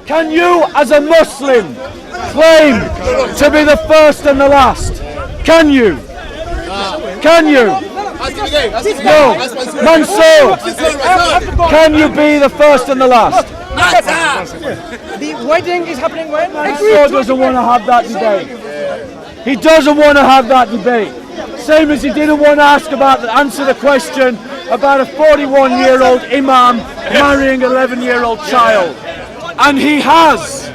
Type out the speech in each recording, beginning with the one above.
Can you, as a Muslim, claim to be the first and the last? Can you? Can you? No. Mansur, can you be the first and the last? The wedding is happening when? Mansur doesn't want to have that debate. He doesn't want to have that debate. Same as he didn't want to answer the question about a 41-year-old imam marrying an 11-year-old child. And he has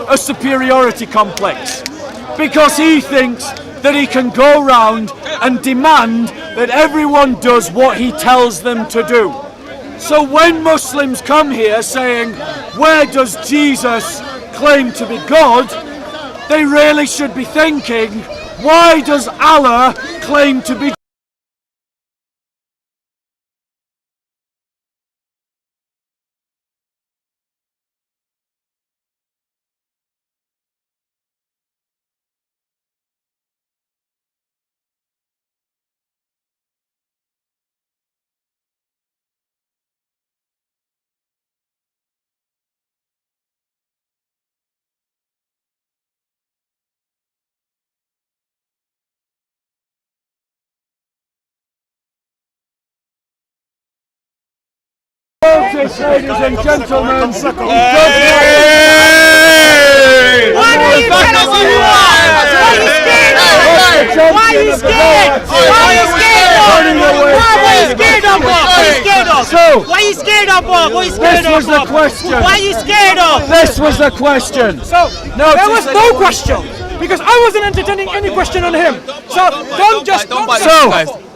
a superiority complex because he thinks that he can go round and demand that everyone does what he tells them to do. So when Muslims come here saying, where does Jesus claim to be God? They really should be thinking, why does Allah claim to be ladies and gentlemen, Why are you scared of? Why are you scared? Why are you scared? Why are you scared of? What are you scared of? Why are you scared of? What are you scared of? this was the question. Why are you scared of? This was the question. So, there was no question. Because I wasn't entertaining any question on him. So, don't just...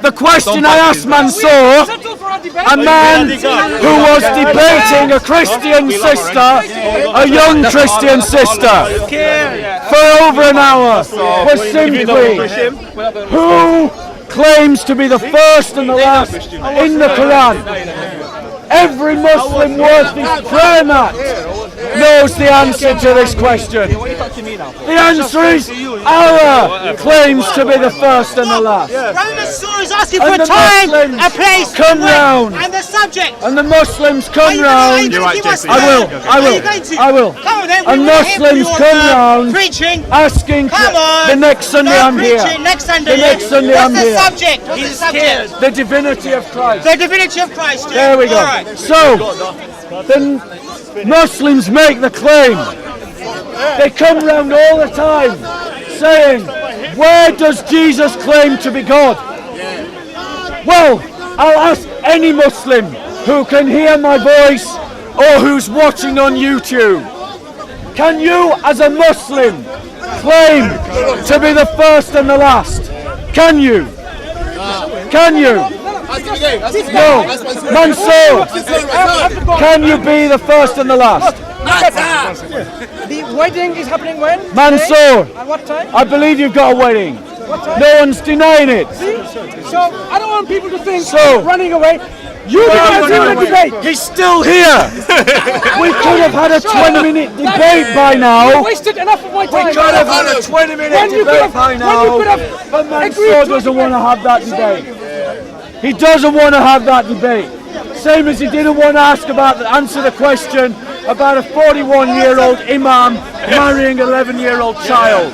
The question I asked Mansur, a man who was debating a Christian sister, a young Christian sister, for over an hour, was simply, who claims to be the first and the last in the Qur'an? Every Muslim worth his prayer mat knows the answer to this question. The answer is Allah claims to be the first and the last. Mansur is asking for time, a place, come round, and the subject. and the Muslims come round. I will. And Muslims come round preaching, asking the next Sunday I'm here. Next Sunday. The next Sunday I'm here. What's the subject? What's the subject? The divinity of Christ. The divinity of Christ. There we go. Right. So, the Muslims make the claim. They come round all the time saying, where does Jesus claim to be God? Well, I'll ask any Muslim who can hear my voice or who's watching on YouTube. Can you, as a Muslim, claim to be the first and the last? Can you? Can you? No. Mansur, can you be the first and the last? The wedding is happening when? Mansur, At what time? I believe you've got a wedding. No one's denying it. See? So, I don't want people to think So- running away. You guys do the debate. He's still here. We could have had a 20-minute debate by You now. wasted enough of my time. We could have had a 20-minute debate by now. But Mansur doesn't want to have that debate. He doesn't want to have that debate. Same as he didn't want to answer the question about a 41-year-old imam marrying an 11-year-old child.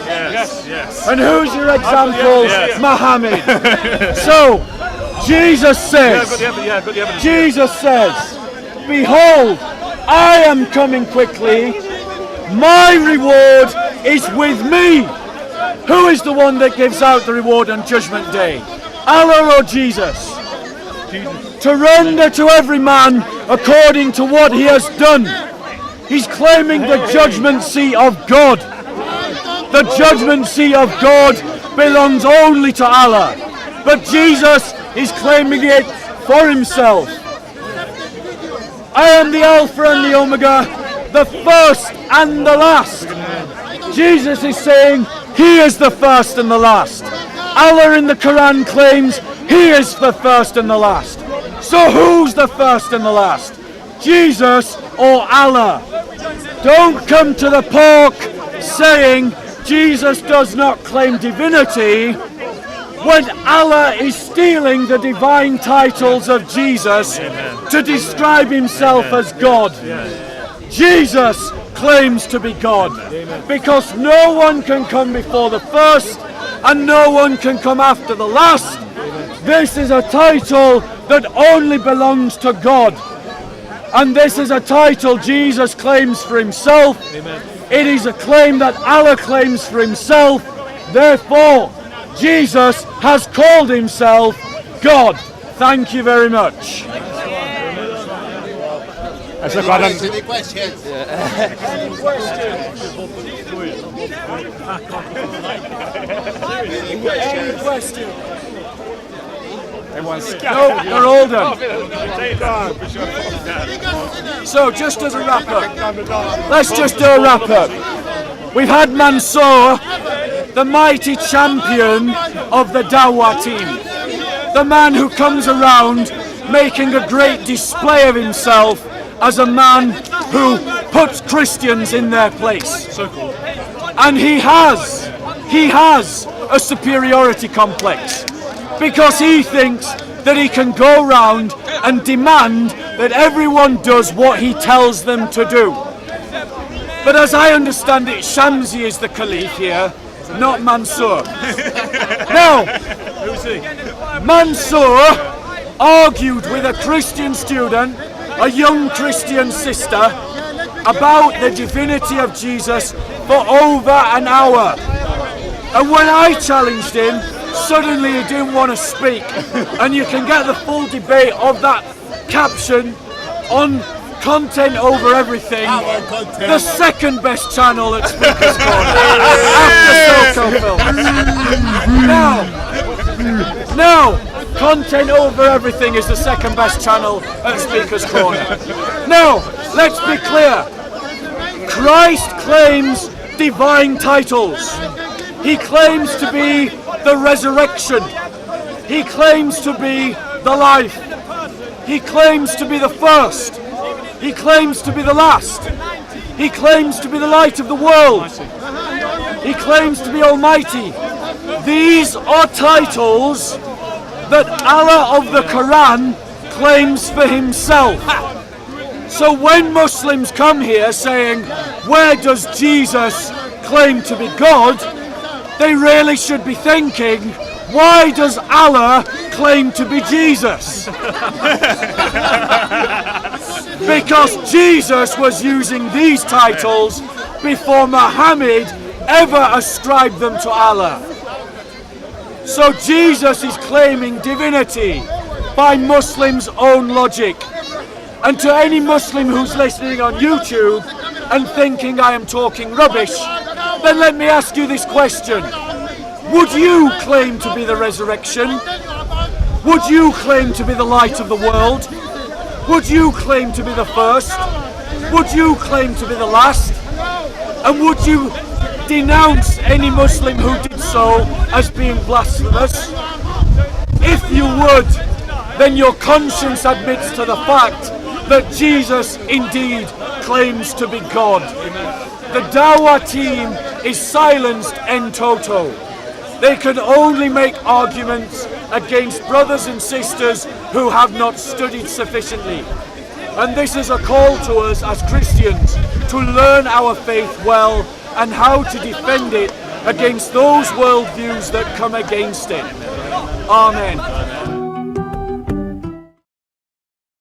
And who's your example? Muhammad. So, Jesus says, behold, I am coming quickly. My reward is with me. Who is the one that gives out the reward on Judgment Day? Allah or Jesus? To render to every man according to what he has done. He's claiming the judgment seat of God. The judgment seat of God belongs only to Allah. But Jesus is claiming it for himself. I am the Alpha and the Omega, the first and the last. Jesus is saying he is the first and the last. Allah in the Qur'an claims he is the first and the last. So who's the first and the last? Jesus or Allah? Don't come to the park saying Jesus does not claim divinity when Allah is stealing the divine titles of Jesus to describe himself as God. Jesus claims to be God. Because no one can come before the first and no one can come after the last. This is a title that only belongs to God. And this is a title Jesus claims for himself. It is a claim that Allah claims for himself. Therefore, Jesus has called himself God. Thank you very much. Any questions? Any questions? No, they're all done. So, just as a wrap up, let's just do a wrap up. We've had Mansur, the mighty champion of the Dawah team, the man who comes around making a great display of himself as a man who puts Christians in their place. And he has a superiority complex because he thinks that he can go round and demand that everyone does what he tells them to do. But as I understand it, Shamsi is the Caliph here, not Mansur. Now, Mansur argued with a Christian student, a young Christian sister, about the divinity of Jesus for over an hour. And when I challenged him, suddenly he didn't want to speak. And you can get the full debate of that caption on Content Over Everything, the second best channel at Speaker's Corner after Soco Film. Now, Content Over Everything is the second best channel at Speaker's Corner. Now, let's be clear. Christ claims divine titles. He claims to be the resurrection. He claims to be the life. He claims to be the first. He claims to be the last. He claims to be the light of the world. He claims to be Almighty. These are titles that Allah of the Qur'an claims for himself. So when Muslims come here saying, where does Jesus claim to be God? They really should be thinking, why does Allah claim to be Jesus? Because Jesus was using these titles before Muhammad ever ascribed them to Allah. So Jesus is claiming divinity by Muslims' own logic. And to any Muslim who's listening on YouTube and thinking I am talking rubbish, then let me ask you this question. Would you claim to be the resurrection? Would you claim to be the light of the world? Would you claim to be the first? Would you claim to be the last? And would you denounce any Muslim who did so as being blasphemous? If you would, then your conscience admits to the fact that Jesus indeed claims to be God. The Dawah team is silenced en toto. They can only make arguments against brothers and sisters who have not studied sufficiently. And this is a call to us as Christians to learn our faith well and how to defend it against those worldviews that come against it. Amen.